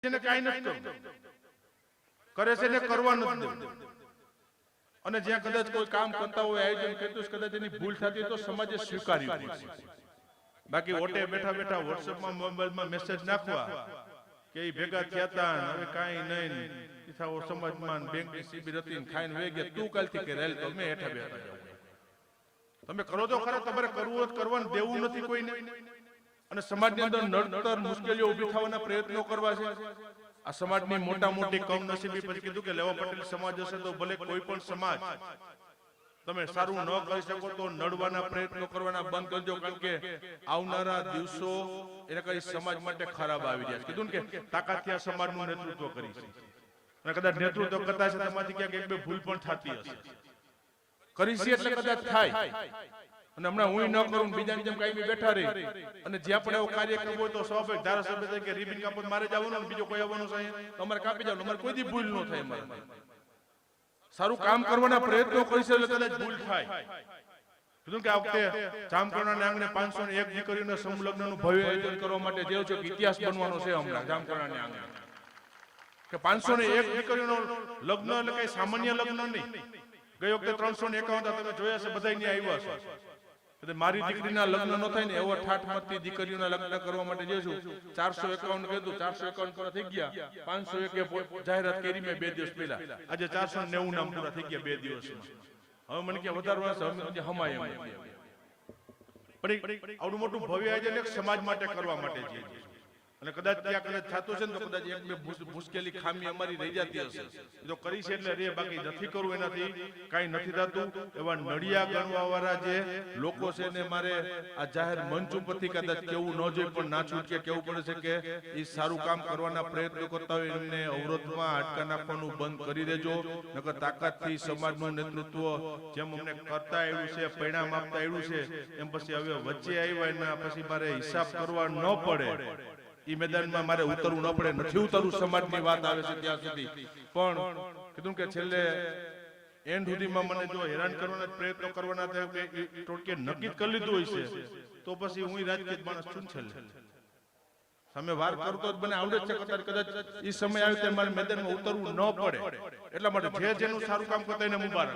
જેને કાઈ નથી કરવું કરે છે ને કરવાનું જ નથી. અને જ્યાં કદાચ કોઈ કામ કરતા હોય આયોજન કરતું કદાચ એની ભૂલ થતી તો સમાજે સ્વીકાર્યું પડશે. બાકી ઓટે બેઠા બેઠા વોટ્સએપમાં મોબાઈલમાં મેસેજ નાખવા કે એ ભેગા થયા હતા હવે કાંઈ નહીં ઈથાઓ સમાજમાં બેંકની શિબિર હતી ખાઈને વે ગયા તું કાલથી કે રેલ તમે હેઠા બેઠા જાવ. તમે કરો તો ખરા, તમારે કરવું જ કરવાનું દેવું નથી કોઈને. અને સમાજની અંદર નડતર મુશ્કેલીઓ ઊભી થવાના પ્રયત્નો કરવા છે. આ સમાજની મોટા મોટી કમનસીબી પછી કીધું કે લેવા પટેલ સમાજ હશે તો ભલે કોઈ પણ સમાજ તમે સારું ન કરી શકો તો નડવાના પ્રયત્નો કરવાના બંધ કરજો, કારણ કે આવનારા દિવસો એને કઈ સમાજ માટે ખરાબ આવી રહ્યા છે. કીધું ને કે તાકાતથી આ સમાજનું નેતૃત્વ કરી છે અને કદાચ નેતૃત્વ કરતા છે તેમાંથી ક્યાંક એક બે ભૂલ પણ થતી હશે. કરી છે એટલે કદાચ થાય. અને હમણાં હું ન કરું બીજાની જેમ કાંઈ બેઠા રહી અને જ્યાં પણ એવો કાર્યક્રમ હોય તો સ્વાભાવિક ધારાસભ્ય તરીકે રિબિન કાપત મારે જવાનું બીજો કોઈ આવવાનું છે તો અમારે કાપી જવાનું. અમારે કોઈ દી ભૂલ ન થાય. અમારે સારું કામ કરવાના પ્રયત્નો કરીશું એટલે કદાચ ભૂલ થાય. કીધું કે આ વખતે જામકરણાના આંગણે 501 દીકરીઓના સમૂહ લગ્નનું ભવ્ય આયોજન કરવા માટે જે છે ઇતિહાસ બનવાનો છે હમણાં જામકરણાના આંગણે. કે 501 દીકરીઓનો લગ્ન એટલે કઈ સામાન્ય લગ્ન નહીં. ગઈ વખતે 351 તમે જોયા છે, બધા અહીંયા આવ્યા છે. મારી દીકરીના લગ્ન ન થાય ને એવો ઠાઠમતથી દીકરીઓના લગ્ન કરવા માટે જે છું 451 કીધું 451 પૂરા થઈ ગયા. 501 જાહેરાત કરી મેં 2 દિવસ પહેલા. આજે 490 નામ પૂરા થઈ ગયા 2 દિવસમાં. હવે મને કે વધારવા છે હમાય એમ. પણ આવડું મોટું ભવ્ય આયોજન એક સમાજ માટે કરવા માટે છે. અને કદાચ ત્યાં કદાચ થતું છે ને તો કદાચ એક બે મુશ્કેલી ખામી અમારી રહી જતી હશે તો કરી છે એટલે રે, બાકી નથી કરવું એનાથી કાંઈ નથી થતું. એવા નડિયા ગણવા વાળા જે લોકો છે ને મારે આ જાહેર મંચ ઉપરથી કદાચ કેવું ન જોઈએ પણ ના છૂટકે કેવું પડે છે કે એ સારું કામ કરવાના પ્રયત્નો કરતા હોય એમને અવરોધમાં હાડકા નાખવાનું બંધ કરી દેજો. નકર તાકાતથી સમાજનું નેતૃત્વ જેમ અમને કરતા આવ્યું છે, પરિણામ આપતા આવ્યું છે, એમ પછી હવે વચ્ચે આવ્યા એના પછી મારે હિસાબ કરવા ન પડે. ઈ મેદાનમાં મારે ઉતરવું ન પડે. નથી ઉતરવું સમાજની વાત આવે છે ત્યાં સુધી. પણ કીધું કે છેલ્લે એન્ડ સુધીમાં મને જો હેરાન કરવાના પ્રયત્નો કરવાના થાય કે ટોટકે નક્કી કરી લીધું હોય છે તો પછી હું રાજકીય માણસ છું છેલ્લે સામે વાર કરતો જ મને આવડે છે. કદાચ ઈ સમય આવે ત્યારે મારે મેદાનમાં ઉતરવું ન પડે. એટલા માટે જે જેનું સારું કામ કરતા એને મુબારક.